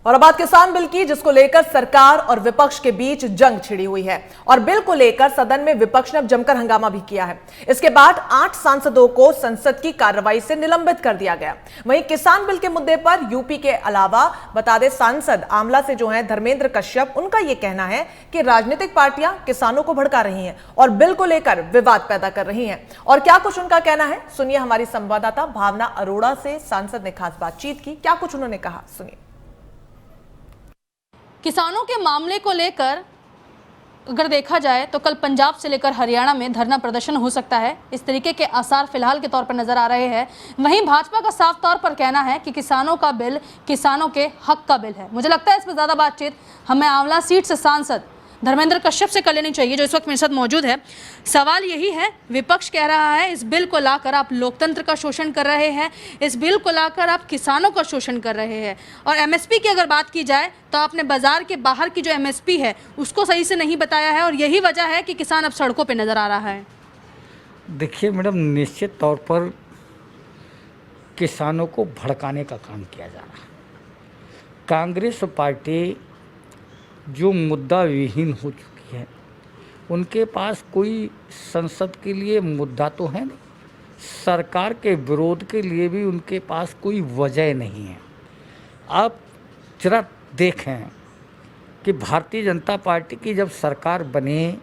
और अब बात किसान बिल की, जिसको लेकर सरकार और विपक्ष के बीच जंग छिड़ी हुई है और बिल को लेकर सदन में विपक्ष ने अब जमकर हंगामा भी किया है। इसके बाद 8 सांसदों को संसद की कार्रवाई से निलंबित कर दिया गया। वहीं किसान बिल के मुद्दे पर यूपी के अलावा बता दें सांसद आमला से जो है धर्मेंद्र कश्यप, उनका यह कहना है कि राजनीतिक पार्टियां किसानों को भड़का रही हैं और बिल को लेकर विवाद पैदा कर रही हैं। और क्या कुछ उनका कहना है, सुनिए हमारी संवाददाता भावना अरोड़ा से सांसद ने खास बातचीत की। क्या कुछ उन्होंने कहा, सुनिए। किसानों के मामले को लेकर अगर देखा जाए तो कल पंजाब से लेकर हरियाणा में धरना प्रदर्शन हो सकता है, इस तरीके के आसार फिलहाल के तौर पर नजर आ रहे हैं। वहीं भाजपा का साफ तौर पर कहना है कि किसानों का बिल किसानों के हक का बिल है। मुझे लगता है इस पर ज़्यादा बातचीत हमें आंवला सीट से सांसद धर्मेंद्र कश्यप से कर लेनी चाहिए, जो इस वक्त मेरे साथ मौजूद है। सवाल यही है, विपक्ष कह रहा है इस बिल को लाकर आप लोकतंत्र का शोषण कर रहे हैं, इस बिल को लाकर आप किसानों का शोषण कर रहे हैं। और एमएसपी की अगर बात की जाए तो आपने बाजार के बाहर की जो एमएसपी है उसको सही से नहीं बताया है और यही वजह है कि किसान अब सड़कों पर नजर आ रहा है। देखिए मैडम, निश्चित तौर पर किसानों को भड़काने का काम किया जा रहा है। कांग्रेस पार्टी जो मुद्दा विहीन हो चुकी है, उनके पास कोई संसद के लिए मुद्दा तो है नहीं, सरकार के विरोध के लिए भी उनके पास कोई वजह नहीं है। आप जरा देखें कि भारतीय जनता पार्टी की जब सरकार बने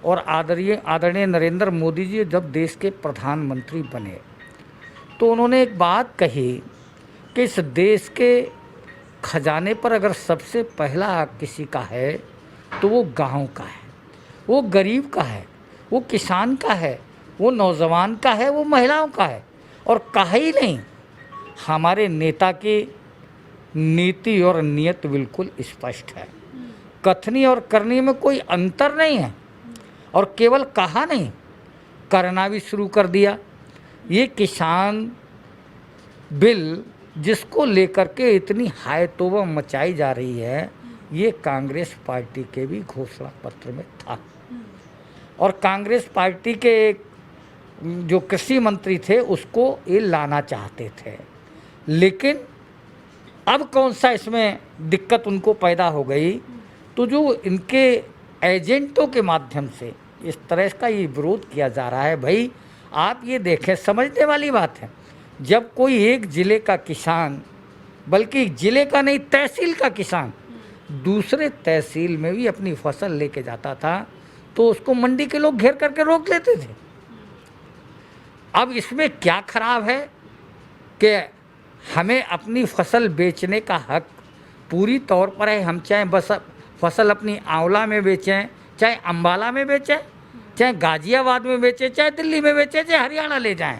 और आदरणीय नरेंद्र मोदी जी जब देश के प्रधानमंत्री बने तो उन्होंने एक बात कही कि इस देश के खजाने पर अगर सबसे पहला हक किसी का है तो वो गांव का है, वो गरीब का है, वो किसान का है, वो नौजवान का है, वो महिलाओं का है। और कहा ही नहीं, हमारे नेता की नीति और नियत बिल्कुल स्पष्ट है, कथनी और करनी में कोई अंतर नहीं है। और केवल कहा नहीं, करना भी शुरू कर दिया। ये किसान बिल जिसको लेकर के इतनी हाय तौबा मचाई जा रही है, ये कांग्रेस पार्टी के भी घोषणा पत्र में था। और कांग्रेस पार्टी के जो कृषि मंत्री थे उसको ये लाना चाहते थे, लेकिन अब कौन सा इसमें दिक्कत उनको पैदा हो गई, तो जो इनके एजेंटों के माध्यम से इस तरह का ये विरोध किया जा रहा है। भाई आप ये देखें, समझने वाली बात है, जब कोई एक ज़िले का किसान, बल्कि ज़िले का नहीं तहसील का किसान दूसरे तहसील में भी अपनी फसल लेके जाता था तो उसको मंडी के लोग घेर करके रोक लेते थे। अब इसमें क्या खराब है कि हमें अपनी फसल बेचने का हक पूरी तौर पर है। हम चाहे बस फसल अपनी आंवला में बेचें, चाहे अम्बाला में बेचें, चाहे गाजियाबाद में बेचें, चाहे दिल्ली में बेचें, चाहे हरियाणा ले जाएं,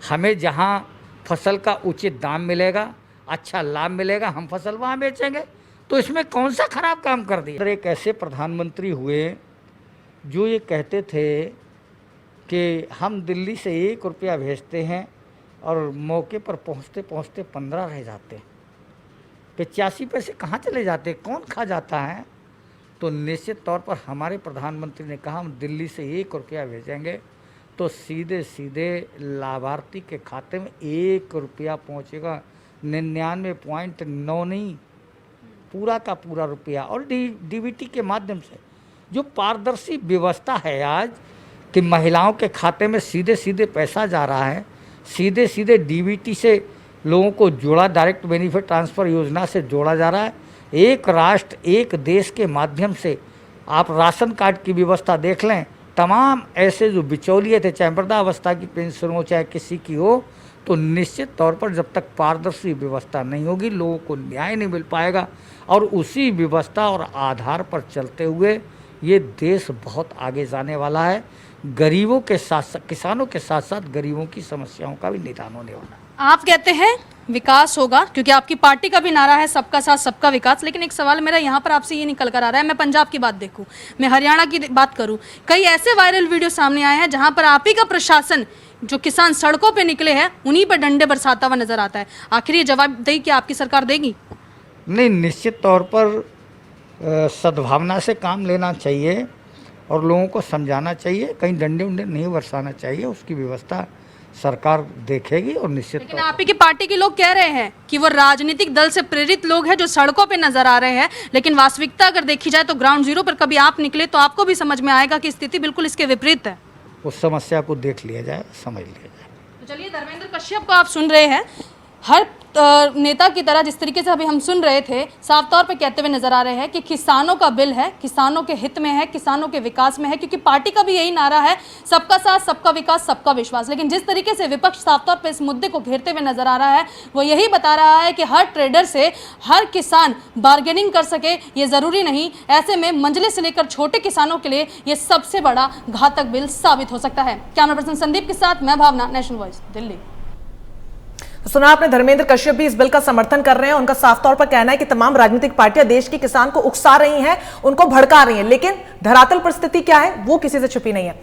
हमें जहाँ फसल का उचित दाम मिलेगा, अच्छा लाभ मिलेगा, हम फसल वहाँ बेचेंगे। तो इसमें कौन सा खराब काम कर दिया। एक ऐसे प्रधानमंत्री हुए जो ये कहते थे कि हम दिल्ली से 1 रुपया भेजते हैं और मौके पर पहुँचते पहुँचते 15 रह जाते हैं। 85 पैसे कहाँ चले जाते, कौन खा जाता है। तो निश्चित तौर पर हमारे प्रधानमंत्री ने कहा हम दिल्ली से 1 रुपया भेजेंगे तो सीधे सीधे लाभार्थी के खाते में 1 रुपया पहुँचेगा। 99.9 नहीं, पूरा का पूरा रुपया। और डीबीटी के माध्यम से जो पारदर्शी व्यवस्था है आज कि महिलाओं के खाते में सीधे सीधे पैसा जा रहा है, सीधे सीधे डीबीटी से लोगों को जोड़ा, डायरेक्ट बेनिफिट ट्रांसफ़र योजना से जोड़ा जा रहा है। एक राष्ट्र एक देश के माध्यम से आप राशन कार्ड की व्यवस्था देख लें, तमाम ऐसे जो बिचौलिए थे, चाहे वृद्धावस्था की पेंशन हो चाहे किसी की हो, तो निश्चित तौर पर जब तक पारदर्शी व्यवस्था नहीं होगी लोगों को न्याय नहीं मिल पाएगा। और उसी व्यवस्था और आधार पर चलते हुए ये देश बहुत आगे जाने वाला है। गरीबों के साथ साथ, किसानों के साथ साथ गरीबों की समस्याओं का भी निदान होने वाला है। आप कहते हैं विकास होगा, क्योंकि आपकी पार्टी का भी नारा है सबका साथ सबका विकास। लेकिन एक सवाल मेरा यहाँ पर आपसे ये निकल कर आ रहा है, मैं पंजाब की बात देखूं, मैं हरियाणा की बात करूं, कई ऐसे वायरल वीडियो सामने आए हैं जहां पर आप ही का प्रशासन, जो किसान सड़कों पे निकले हैं, उन्हीं पर डंडे बरसाता हुआ नजर आता है। आखिर ये जवाबदेही क्या आपकी सरकार देगी? नहीं, निश्चित तौर पर सद्भावना से काम लेना चाहिए और लोगों को समझाना चाहिए, कहीं डंडे उंडे नहीं बरसाना चाहिए। उसकी व्यवस्था सरकार देखेगी और निश्चित लेकिन आप ही की पार्टी के लोग कह रहे हैं कि वो राजनीतिक दल से प्रेरित लोग हैं जो सड़कों पे नजर आ रहे हैं, लेकिन वास्तविकता अगर देखी जाए तो ग्राउंड जीरो पर कभी आप निकले तो आपको भी समझ में आएगा कि स्थिति बिल्कुल इसके विपरीत है। उस समस्या को देख लिया जाए, समझ लिया जाए। तो चलिए, धर्मेंद्र कश्यप को आप सुन रहे हैं, हर नेता की तरह जिस तरीके से अभी हम सुन रहे थे, साफ तौर पे कहते हुए नजर आ रहे हैं कि किसानों का बिल है, किसानों के हित में है, किसानों के विकास में है, क्योंकि पार्टी का भी यही नारा है, सबका साथ, सबका विकास, सबका विश्वास। लेकिन जिस तरीके से विपक्ष साफ तौर पे इस मुद्दे को घेरते हुए नजर आ रहा है, वो यही बता रहा है कि हर ट्रेडर से हर किसान बार्गेनिंग कर सके ये जरूरी नहीं। ऐसे में मंझले से लेकर छोटे किसानों के लिए ये सबसे बड़ा घातक बिल साबित हो सकता है। कैमरा पर्सन संदीप के साथ मैं भावना, नेशनल वॉइस, दिल्ली। सुना आपने, धर्मेंद्र कश्यप भी इस बिल का समर्थन कर रहे हैं। उनका साफ तौर पर कहना है कि तमाम राजनीतिक पार्टियां देश के किसान को उकसा रही हैं, उनको भड़का रही हैं, लेकिन धरातल पर स्थिति क्या है वो किसी से छुपी नहीं है।